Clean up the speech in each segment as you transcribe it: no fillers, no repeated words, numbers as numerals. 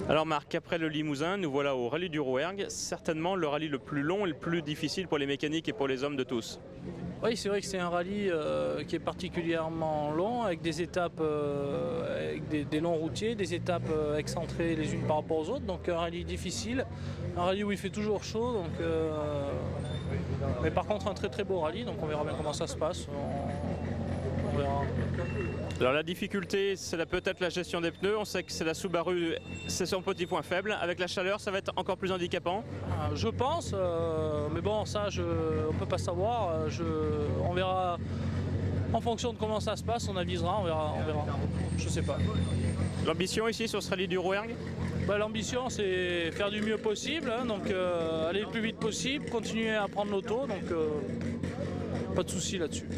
Alors Marc, après le Limousin, nous voilà au rallye du Rouergue, certainement le rallye le plus long et le plus difficile pour les mécaniques et pour les hommes de tous. Oui, c'est vrai que c'est un rallye qui est particulièrement long, avec des étapes, avec des longs routiers, des étapes excentrées les unes par rapport aux autres. Donc un rallye difficile, un rallye où il fait toujours chaud. Mais par contre un très très beau rallye, donc on verra bien comment ça se passe. On verra. Alors la difficulté, c'est peut-être la gestion des pneus. On sait que c'est la Subaru, c'est son petit point faible. Avec la chaleur, ça va être encore plus handicapant. Je pense, mais bon, ça, on ne peut pas savoir. On verra en fonction de comment ça se passe, on avisera, on verra. Je ne sais pas. L'ambition ici sur ce rallye du Rouergue? L'ambition, c'est faire du mieux possible, hein, donc aller le plus vite possible, continuer à prendre l'auto, donc pas de souci là-dessus.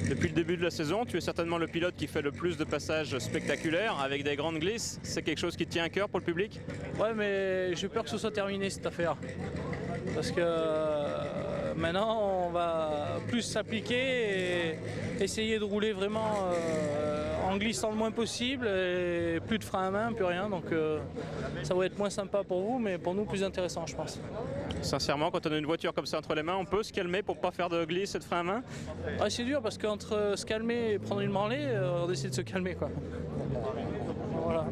Depuis le début de la saison, tu es certainement le pilote qui fait le plus de passages spectaculaires avec des grandes glisses. C'est quelque chose qui te tient à cœur pour le public? Ouais, mais j'ai peur que ce soit terminé cette affaire. Parce que maintenant, on va plus s'appliquer et essayer de rouler vraiment en glissant le moins possible. Et plus de frein à main, plus rien. Donc ça va être moins sympa pour vous, mais pour nous, plus intéressant, je pense. Sincèrement, quand on a une voiture comme ça entre les mains, on peut se calmer pour ne pas faire de glisse et de frein à main? Ouais, c'est dur parce qu'entre se calmer et prendre une branlée, on décide de se calmer, quoi. Voilà.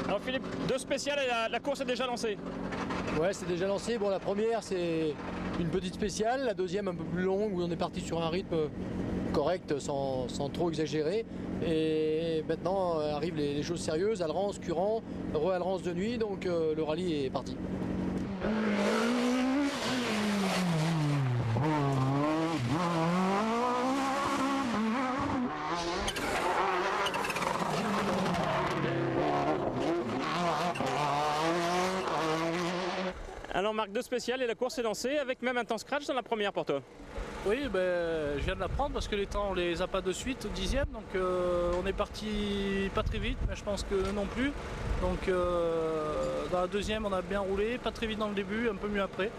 Alors Philippe, deux spéciales et la course est déjà lancée. Ouais, c'est déjà lancé. Bon, la première, c'est une petite spéciale. La deuxième, un peu plus longue, où on est parti sur un rythme correct, sans trop exagérer. Et maintenant, arrivent les choses sérieuses. Alrance, Curan, re-Alrance de nuit. Donc, le rallye est parti. Alors Marc, deux spéciales et la course est lancée avec même un temps scratch dans la première pour toi. Oui, je viens de la prendre parce que les temps on les a pas de suite au 10e, donc on est parti pas très vite, mais je pense que non plus. Donc dans la deuxième on a bien roulé, pas très vite dans le début, un peu mieux après.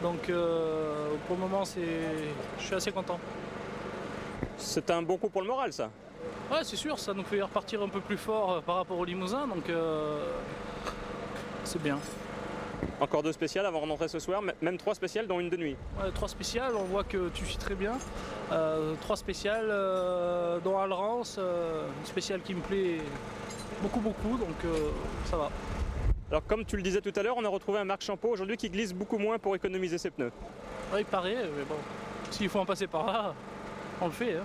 Donc pour le moment je suis assez content. C'est un bon coup pour le moral ça. Ouais, c'est sûr, ça nous fait repartir un peu plus fort par rapport au Limousin, donc c'est bien. Encore deux spéciales avant de rentrer ce soir, même trois spéciales dont une de nuit. Ouais, 3 spéciales, on voit que tu suis très bien. 3 spéciales, dont Alrance, une spéciale qui me plaît beaucoup, donc ça va. Alors comme tu le disais tout à l'heure, on a retrouvé un Marc Champeau aujourd'hui qui glisse beaucoup moins pour économiser ses pneus. Ouais, il paraît, mais bon, s'il faut en passer par là, on le fait. Hein.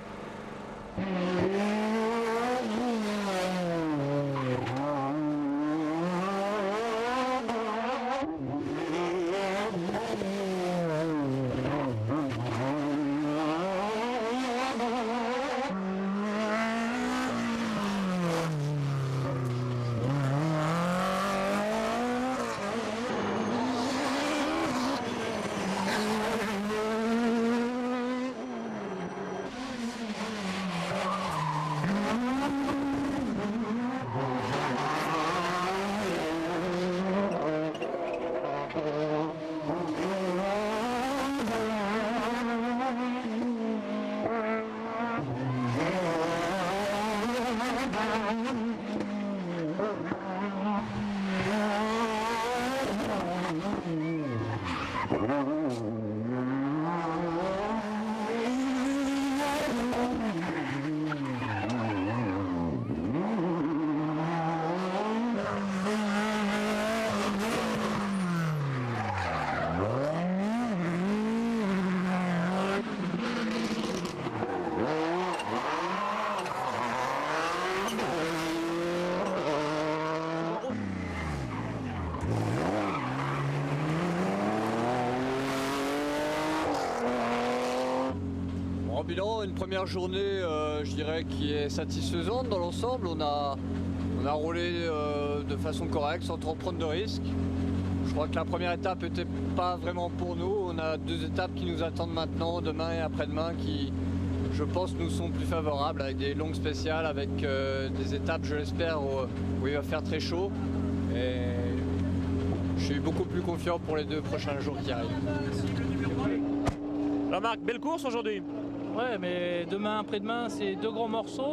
bilan, une première journée, je dirais, qui est satisfaisante dans l'ensemble. On a roulé de façon correcte, sans trop prendre de risques. Je crois que la première étape n'était pas vraiment pour nous. On a 2 étapes qui nous attendent maintenant, demain et après-demain, qui, je pense, nous sont plus favorables, avec des longues spéciales, avec des étapes, je l'espère, où il va faire très chaud. Et je suis beaucoup plus confiant pour les 2 prochains jours qui arrivent. Alors Marc, belle course aujourd'hui. Ouais, mais demain, après-demain, c'est 2 gros morceaux.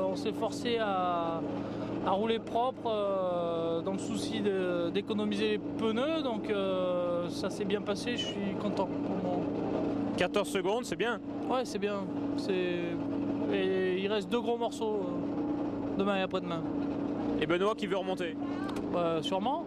On s'est forcé à rouler propre dans le souci d'économiser les pneus. Donc ça s'est bien passé, je suis content. 14 secondes, c'est bien. Ouais, c'est bien. Et il reste 2 gros morceaux demain et après-demain. Et Benoît qui veut remonter. Bah, sûrement.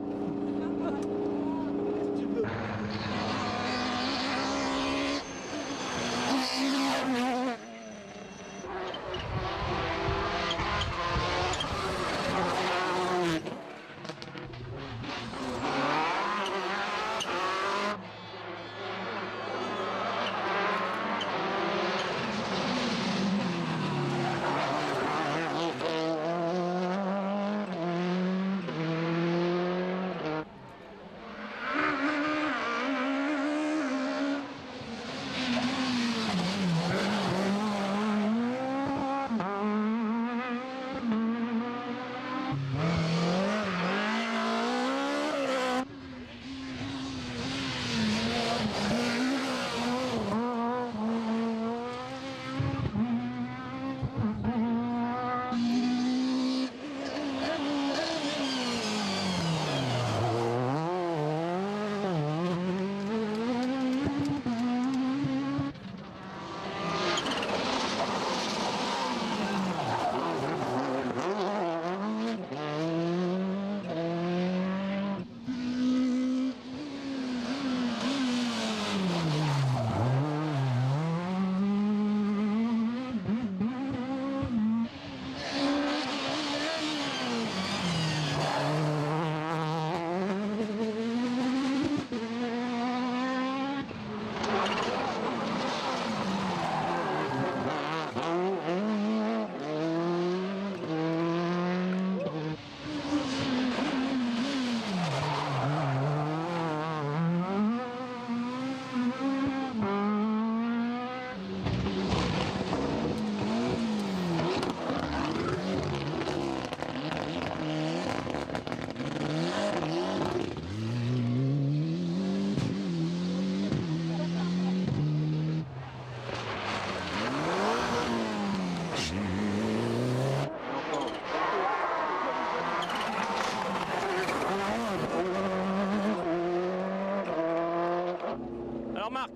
Alors Marc,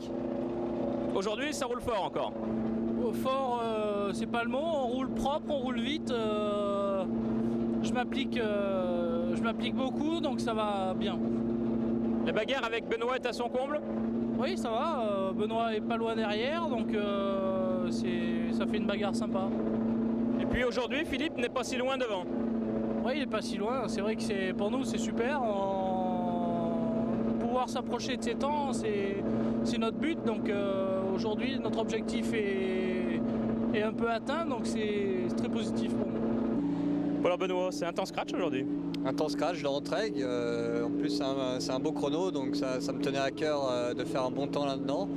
aujourd'hui ça roule fort encore. Fort, c'est pas le mot. On roule propre, on roule vite. Je m'applique beaucoup, donc ça va bien. La bagarre avec Benoît est à son comble. Oui, ça va. Benoît est pas loin derrière, donc ça fait une bagarre sympa. Et puis aujourd'hui, Philippe n'est pas si loin devant. Oui, il est pas si loin. C'est vrai que pour nous, c'est super. Pouvoir s'approcher de ses temps, c'est notre but. Donc aujourd'hui, notre objectif est un peu atteint, donc c'est très positif pour nous. Voilà Benoît, c'est un temps scratch aujourd'hui. Un temps scratch de Rentraigue. En plus, c'est un beau chrono, donc ça me tenait à cœur de faire un bon temps là-dedans.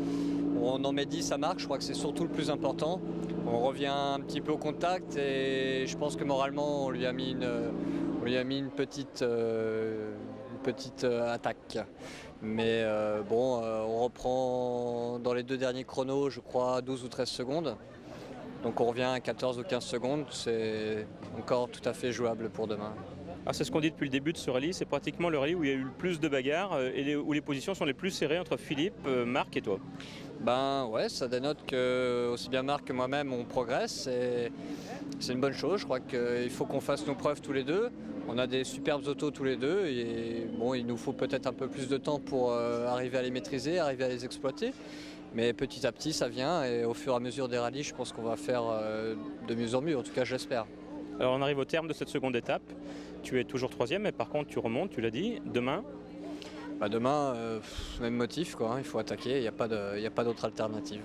On en met 10 à marque, je crois que c'est surtout le plus important. On revient un petit peu au contact et je pense que moralement, on lui a mis une petite attaque. Mais on reprend dans les 2 derniers chronos, je crois, 12 ou 13 secondes. Donc on revient à 14 ou 15 secondes, c'est encore tout à fait jouable pour demain. Ah, c'est ce qu'on dit depuis le début de ce rallye, c'est pratiquement le rallye où il y a eu le plus de bagarres et où les positions sont les plus serrées entre Philippe, Marc et toi. Ben ouais, ça dénote que aussi bien Marc que moi-même on progresse et c'est une bonne chose. Je crois qu'il faut qu'on fasse nos preuves tous les deux. On a des superbes autos tous les deux et bon, il nous faut peut-être un peu plus de temps pour arriver à les maîtriser, arriver à les exploiter. Mais petit à petit ça vient et au fur et à mesure des rallyes, je pense qu'on va faire de mieux en mieux, en tout cas j'espère. Alors on arrive au terme de cette seconde étape. Tu es toujours 3e, mais par contre tu remontes, tu l'as dit. Demain Demain, même motif, quoi, hein, il faut attaquer, il n'y a pas d'autre alternative.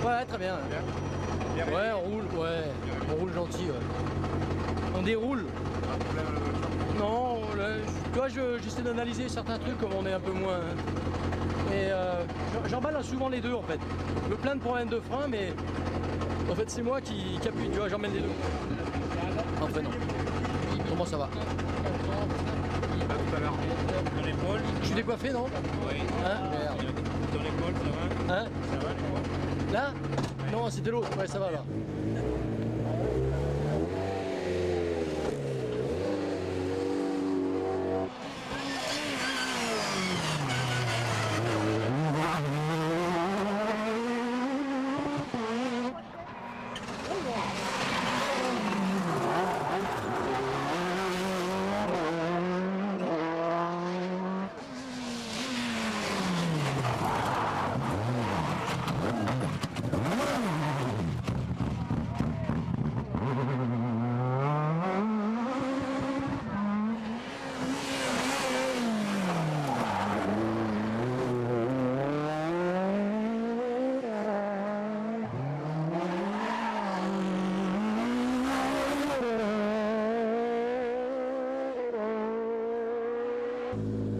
Ouais, très bien. Ouais, on roule gentil. Ouais. On déroule. Non, là, tu vois, j'essaie d'analyser certains trucs comme on est un peu moins. Et j'emballe souvent les deux en fait. Je me plains de problèmes de frein, mais en fait c'est moi qui appuie, tu vois, j'emmène les deux. Enfin non. Comment ça va? Dans l'épaule. Je suis décoiffé, non? Oui. Hein? Merde. Dans l'épaule, ça va? Hein? Ça va l'épaule? Là? Non, c'était l'autre. Ouais, ça va là.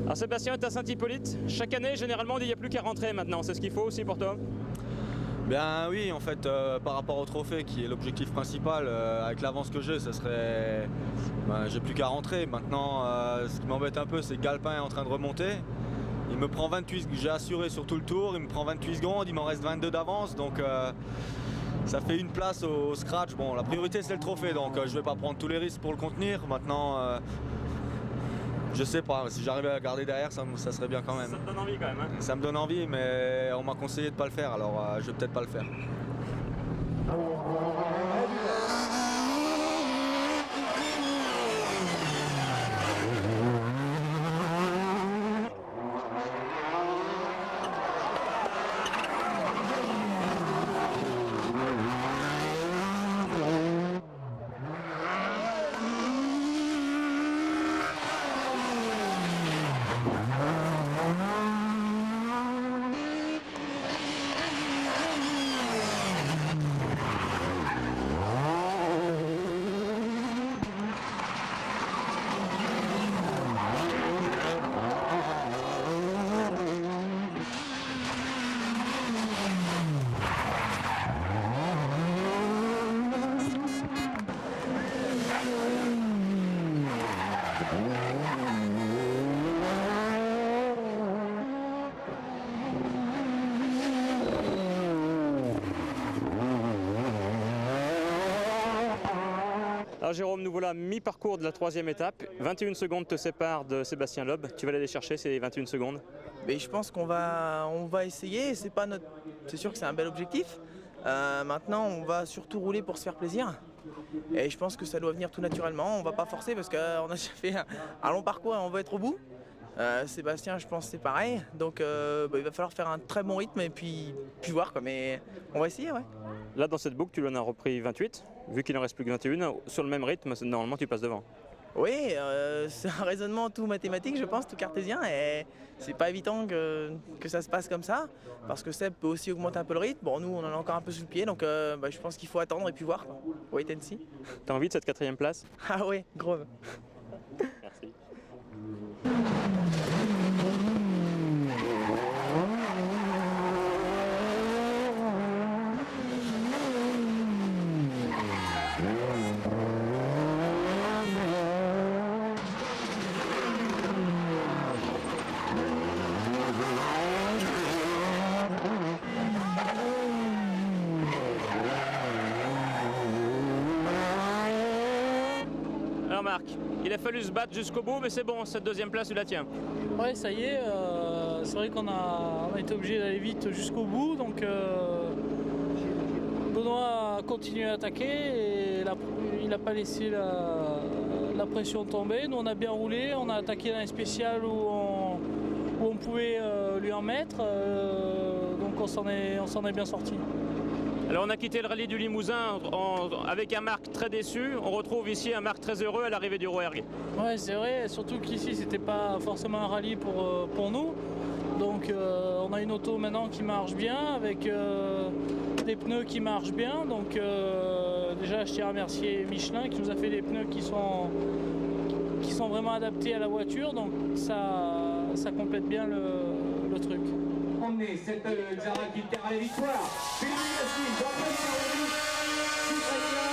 Alors Sébastien est à Saint-Hippolyte. Chaque année, généralement, il n'y a plus qu'à rentrer maintenant. C'est ce qu'il faut aussi pour toi? Ben oui, en fait, par rapport au trophée qui est l'objectif principal, avec l'avance que j'ai, ça serait. Ben, j'ai plus qu'à rentrer. Maintenant, ce qui m'embête un peu, c'est que Galpin est en train de remonter. Il me prend 28, j'ai assuré sur tout le tour, il me prend 28 secondes, il m'en reste 22 d'avance, donc ça fait une place au scratch. Bon, la priorité c'est le trophée, donc je vais pas prendre tous les risques pour le contenir. Maintenant, je sais pas, si j'arrivais à garder derrière, ça serait bien quand même. Ça te donne envie quand même, hein? Ça me donne envie, mais on m'a conseillé de pas le faire, alors je vais peut-être pas le faire. Alors Jérôme, nous voilà mi-parcours de la 3e étape. 21 secondes te séparent de Sébastien Loeb. Tu vas aller chercher ces 21 secondes? Mais je pense qu'on va essayer. C'est sûr que c'est un bel objectif. Maintenant, on va surtout rouler pour se faire plaisir. Et je pense que ça doit venir tout naturellement. On va pas forcer parce qu'on a déjà fait un long parcours et on va être au bout. Sébastien, je pense que c'est pareil. Donc il va falloir faire un très bon rythme et puis voir quoi. Mais on va essayer, ouais. Là, dans cette boucle, tu en as repris 28. Vu qu'il en reste plus que 21, sur le même rythme, normalement, tu passes devant. Oui, c'est un raisonnement tout mathématique, je pense, tout cartésien. Et c'est pas évident que ça se passe comme ça. Parce que Seb peut aussi augmenter un peu le rythme. Bon, nous, on en a encore un peu sous le pied. Donc je pense qu'il faut attendre et puis voir, quoi. Wait and see. T'as envie de cette 4e place? Ah oui, grave. Merci. Alors Marc, il a fallu se battre jusqu'au bout, mais c'est bon, cette 2e place, tu la tiens. Ouais, ça y est, c'est vrai qu'on a été obligé d'aller vite jusqu'au bout, donc Benoît a continué à attaquer et il n'a pas laissé la pression tomber. Nous on a bien roulé, on a attaqué dans les spéciales où on pouvait lui en mettre, donc on s'en est bien sorti. Alors on a quitté le rallye du Limousin avec un Marc très déçu. On retrouve ici un Marc très heureux à l'arrivée du Rouergue. Ouais, c'est vrai, surtout qu'ici c'était pas forcément un rallye pour nous. Donc on a une auto maintenant qui marche bien avec des pneus qui marchent bien. Donc déjà je tiens à remercier Michelin qui nous a fait des pneus qui sont vraiment adaptés à la voiture. Donc ça complète bien le truc. Emmener cette Xara qui terre à la victoire. Félicitations, Jean-Paul Saroni, Cyprien,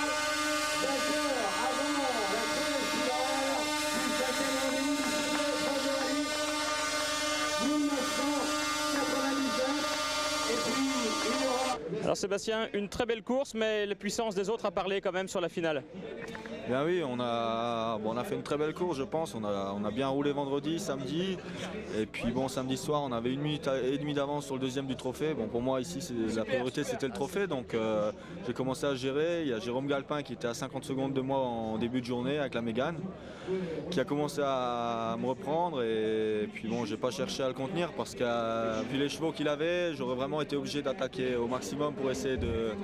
vainqueur avant la première finale du 5e rendez-vous du Championnat de 1997. Et puis il y aura. Alors Sébastien, une très belle course, mais la puissance des autres a parlé quand même sur la finale. Bien oui, on a fait une très belle course, je pense. On a bien roulé vendredi, samedi. Et puis bon, samedi soir, on avait 1 minute et demie d'avance sur le deuxième du trophée. Bon, pour moi, ici, la priorité, c'était le trophée. Donc j'ai commencé à gérer. Il y a Jérôme Galpin qui était à 50 secondes de moi en début de journée avec la Mégane, qui a commencé à me reprendre. Et puis bon, j'ai pas cherché à le contenir parce que vu les chevaux qu'il avait, j'aurais vraiment été obligé d'attaquer au maximum pour essayer de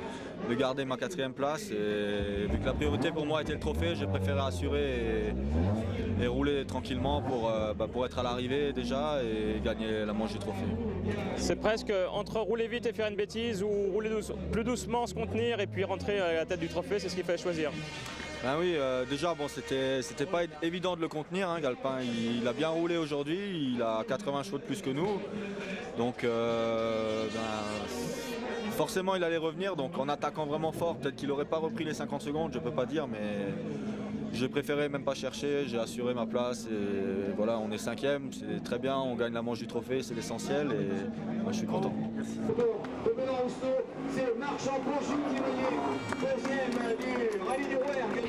garder ma 4e place. Et vu que la priorité pour moi était le trophée, j'ai préféré assurer et rouler tranquillement pour être à l'arrivée déjà et gagner la manche du trophée. C'est presque entre rouler vite et faire une bêtise ou rouler plus doucement, se contenir et puis rentrer à la tête du trophée, c'est ce qu'il fallait choisir. Ben oui, déjà bon, c'était pas évident de le contenir, hein, Galpin. Il a bien roulé aujourd'hui, il a 80 chevaux de plus que nous. Donc forcément il allait revenir, donc en attaquant vraiment fort, peut-être qu'il n'aurait pas repris les 50 secondes, je peux pas dire, mais j'ai préféré même pas chercher, j'ai assuré ma place et voilà, on est 5e, c'est très bien, on gagne la manche du trophée, c'est l'essentiel et moi, je suis content. De Benoît Rousseau, c'est Marc Champion qui est 2e du Rallye du Rouergue.